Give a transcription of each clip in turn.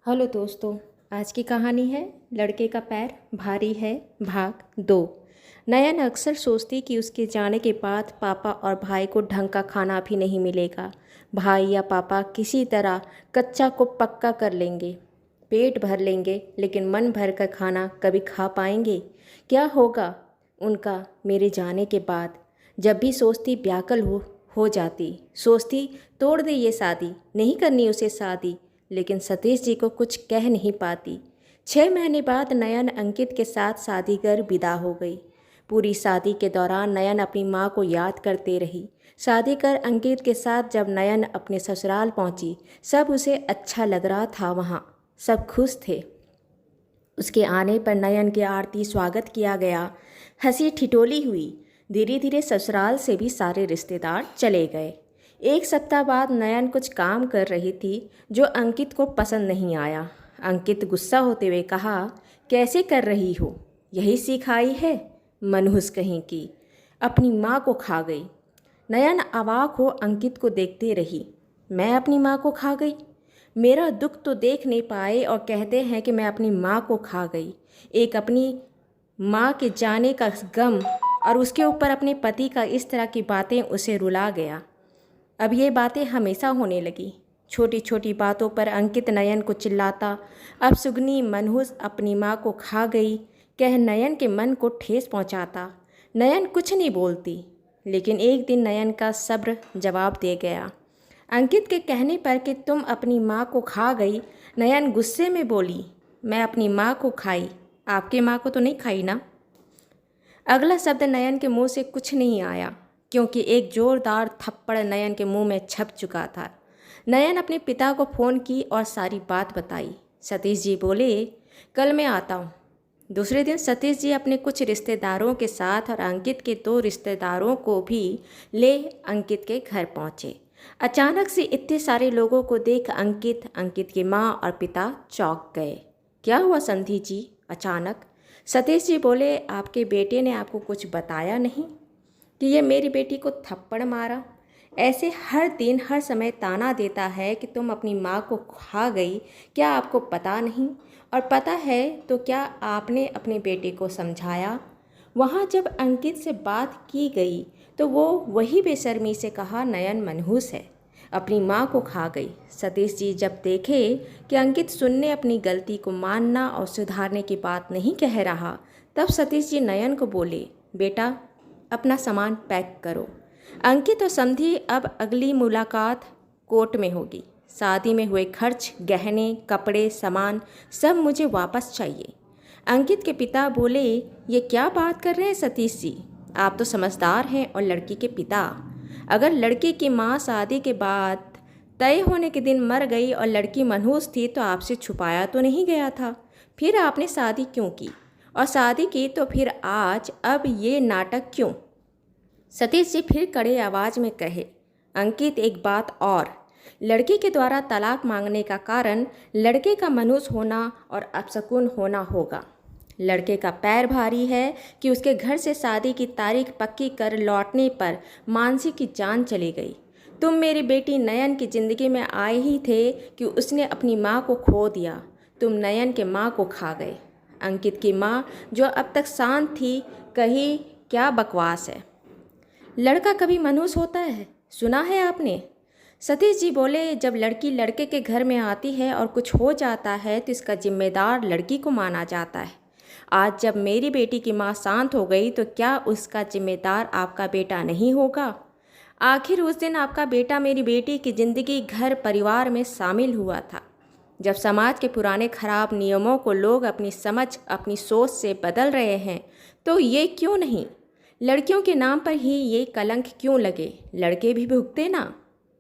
Hello दोस्तों। आज की कहानी है लड़के का पैर भारी है भाग 2। नयन अक्सर सोचती कि उसके जाने के बाद पापा और भाई को ढंग का खाना भी नहीं मिलेगा। भाई या पापा किसी तरह कच्चा को पक्का कर लेंगे, पेट भर लेंगे, लेकिन मन भर कर खाना कभी खा पाएंगे? क्या होगा उनका मेरे जाने के बाद? जब भी सोचती व्याकुल हो जाती। सोचती तोड़ दे ये शादी, नहीं करनी उसे शादी, लेकिन सतीश जी को कुछ कह नहीं पाती। 6 महीने बाद नयन अंकित के साथ शादी कर विदा हो गई। पूरी शादी के दौरान नयन अपनी माँ को याद करते रही। शादी कर अंकित के साथ जब नयन अपने ससुराल पहुँची, सब उसे अच्छा लग रहा था। वहाँ सब खुश थे। उसके आने पर नयन की आरती स्वागत किया गया, हंसी ठिठोली हुई। धीरे धीरे ससुराल से भी सारे रिश्तेदार चले गए। 1 सप्ताह बाद नयन कुछ काम कर रही थी जो अंकित को पसंद नहीं आया। अंकित गुस्सा होते हुए कहा, कैसे कर रही हो? यही सिखाई है? मनहूस कहीं की, अपनी माँ को खा गई। नयन अवाक हो अंकित को देखते रही। मैं अपनी माँ को खा गई? मेरा दुख तो देख नहीं पाए और कहते हैं कि मैं अपनी माँ को खा गई। एक अपनी माँ के जाने का गम और उसके ऊपर अपने पति का इस तरह की बातें उसे रुला गया। अब ये बातें हमेशा होने लगी। छोटी छोटी बातों पर अंकित नयन को चिल्लाता। अब सुगनी मनहूस अपनी माँ को खा गई कह नयन के मन को ठेस पहुँचाता। नयन कुछ नहीं बोलती, लेकिन एक दिन नयन का सब्र जवाब दे गया। अंकित के कहने पर कि तुम अपनी माँ को खा गई, नयन गुस्से में बोली, मैं अपनी माँ को खाई, आपके माँ को तो नहीं खाई ना? अगला शब्द नयन के मुंह से कुछ नहीं आया, क्योंकि एक जोरदार थप्पड़ नयन के मुंह में छप चुका था। नयन अपने पिता को फ़ोन की और सारी बात बताई। सतीश जी बोले, कल मैं आता हूँ। दूसरे दिन सतीश जी अपने कुछ रिश्तेदारों के साथ और अंकित के 2 रिश्तेदारों को भी ले अंकित के घर पहुँचे। अचानक से इतने सारे लोगों को देख अंकित की माँ और पिता चौंक गए। क्या हुआ संधि जी अचानक? सतीश जी बोले, आपके बेटे ने आपको कुछ बताया नहीं कि ये मेरी बेटी को थप्पड़ मारा? ऐसे हर दिन हर समय ताना देता है कि तुम अपनी माँ को खा गई। क्या आपको पता नहीं? और पता है तो क्या आपने अपने बेटे को समझाया? वहाँ जब अंकित से बात की गई तो वो वही बेशर्मी से कहा, नयन मनहूस है, अपनी माँ को खा गई। सतीश जी जब देखे कि अंकित सुनने अपनी गलती को मानना और सुधारने की बात नहीं कह रहा, तब सतीश जी नयन को बोले, बेटा अपना सामान पैक करो। अंकित और समधी अब अगली मुलाकात कोर्ट में होगी। शादी में हुए खर्च, गहने, कपड़े, सामान सब मुझे वापस चाहिए। अंकित के पिता बोले, ये क्या बात कर रहे हैं सतीश जी? आप तो समझदार हैं और लड़की के पिता। अगर लड़की की माँ शादी के बाद तय होने के दिन मर गई और लड़की मनहूस थी तो आपसे छुपाया तो नहीं गया था। फिर आपने शादी क्यों की? और शादी की तो फिर आज अब ये नाटक क्यों? सतीश जी फिर कड़े आवाज़ में कहे, अंकित एक बात और, लड़की के द्वारा तलाक मांगने का कारण लड़के का मनहूस होना और अपशकुन होना होगा। लड़के का पैर भारी है कि उसके घर से शादी की तारीख पक्की कर लौटने पर मानसी की जान चली गई। तुम मेरी बेटी नयन की ज़िंदगी में आए ही थे कि उसने अपनी माँ को खो दिया। तुम नयन के माँ को खा गए। अंकित की माँ जो अब तक शांत थी, कही, क्या बकवास है, लड़का कभी मनहूस होता है? सुना है आपने? सतीश जी बोले, जब लड़की लड़के के घर में आती है और कुछ हो जाता है तो इसका जिम्मेदार लड़की को माना जाता है। आज जब मेरी बेटी की माँ शांत हो गई तो क्या उसका जिम्मेदार आपका बेटा नहीं होगा? आखिर उस दिन आपका बेटा मेरी बेटी की ज़िंदगी, घर परिवार में शामिल हुआ था। जब समाज के पुराने खराब नियमों को लोग अपनी समझ, अपनी सोच से बदल रहे हैं, तो ये क्यों नहीं? लड़कियों के नाम पर ही ये कलंक क्यों लगे? लड़के भी भुगते ना,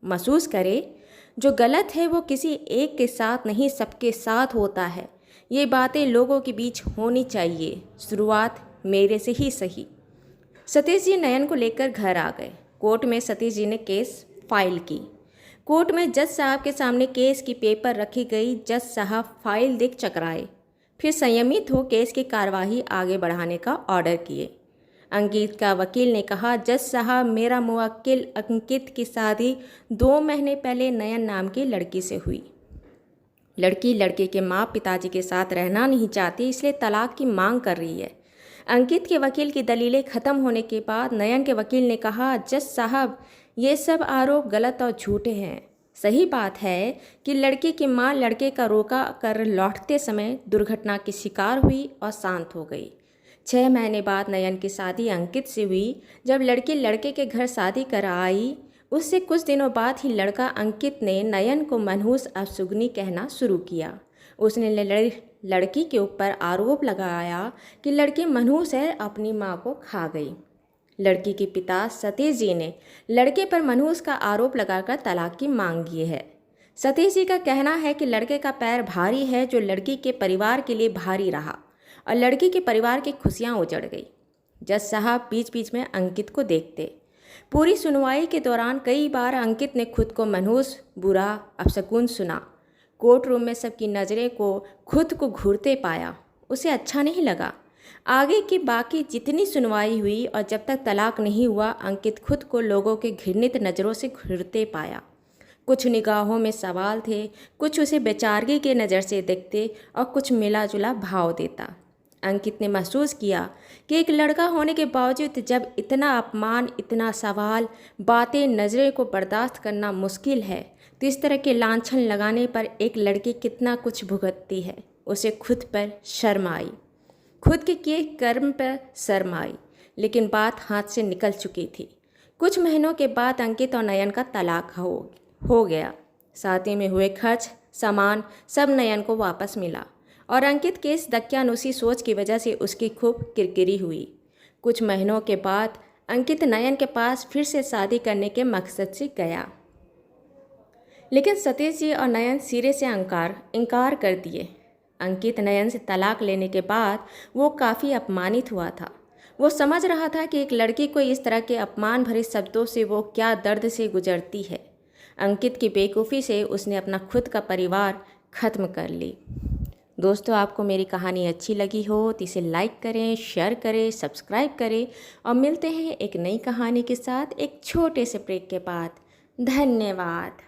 महसूस करे। जो गलत है वो किसी एक के साथ नहीं, सबके साथ होता है। ये बातें लोगों के बीच होनी चाहिए, शुरुआत मेरे से ही सही। सतीश जी नयन को लेकर घर आ गए। कोर्ट में सतीश जी ने केस फाइल की। कोर्ट में जज साहब के सामने केस की पेपर रखी गई। जज साहब फाइल देख चकराए, फिर संयमित हो केस की कार्यवाही आगे बढ़ाने का ऑर्डर किए। अंकित का वकील ने कहा, जज साहब, मेरा मुवक्किल अंकित की शादी 2 महीने पहले नयन नाम की लड़की से हुई। लड़की लड़के के माँ पिताजी के साथ रहना नहीं चाहती, इसलिए तलाक की मांग कर रही है। अंकित के वकील की दलीलें ख़त्म होने के बाद नयन के वकील ने कहा, जज साहब, ये सब आरोप गलत और झूठे हैं। सही बात है कि लड़की की मां लड़के का रोका कर लौटते समय दुर्घटना की शिकार हुई और शांत हो गई। 6 महीने बाद नयन की शादी अंकित से हुई। जब लड़की लड़के के घर शादी कर आई, उससे कुछ दिनों बाद ही लड़का अंकित ने नयन को मनहूस अपशगुनी कहना शुरू किया। उसने लड़की के ऊपर आरोप लगाया कि लड़की मनहूस है, अपनी मां को खा गई। लड़की के पिता सतीश जी ने लड़के पर मनहूस का आरोप लगाकर तलाक की मांग की है। सतीश जी का कहना है कि लड़के का पैर भारी है, जो लड़की के परिवार के लिए भारी रहा और लड़की के परिवार की खुशियां उजड़ गई। जज साहब बीच बीच में अंकित को देखते। पूरी सुनवाई के दौरान कई बार अंकित ने खुद को मनहूस, बुरा, अपशकुन सुना। कोर्ट रूम में सबकी नज़रें को खुद को घूरते पाया। उसे अच्छा नहीं लगा। आगे की बाकी जितनी सुनवाई हुई और जब तक तलाक नहीं हुआ, अंकित खुद को लोगों के घृणित नज़रों से घूरते पाया। कुछ निगाहों में सवाल थे, कुछ उसे बेचारगी के नज़र से देखते और कुछ मिला जुला भाव देता। अंकित ने महसूस किया कि एक लड़का होने के बावजूद जब इतना अपमान, इतना सवाल, बातें, नज़रें को बर्दाश्त करना मुश्किल है, तो इस तरह के लांछन लगाने पर एक लड़की कितना कुछ भुगतती है। उसे खुद पर शर्म आई, खुद के किए कर्म पर शर्म आई, लेकिन बात हाथ से निकल चुकी थी। कुछ महीनों के बाद अंकित और नयन का तलाक हो गया। शादी में हुए खर्च, सामान सब नयन को वापस मिला और अंकित के इस दकियानुसी सोच की वजह से उसकी खूब किरकिरी हुई। कुछ महीनों के बाद अंकित नयन के पास फिर से शादी करने के मकसद से गया, लेकिन सतीश जी और नयन सिरे से इनकार कर दिए। अंकित नयन से तलाक लेने के बाद वो काफ़ी अपमानित हुआ था। वो समझ रहा था कि एक लड़की को इस तरह के अपमान भरे शब्दों से वो क्या दर्द से गुजरती है। अंकित की बेवकूफ़ी से उसने अपना खुद का परिवार ख़त्म कर ली। दोस्तों, आपको मेरी कहानी अच्छी लगी हो तो इसे लाइक करें, शेयर करें, सब्सक्राइब करें और मिलते हैं एक नई कहानी के साथ एक छोटे से ब्रेक के बाद। धन्यवाद।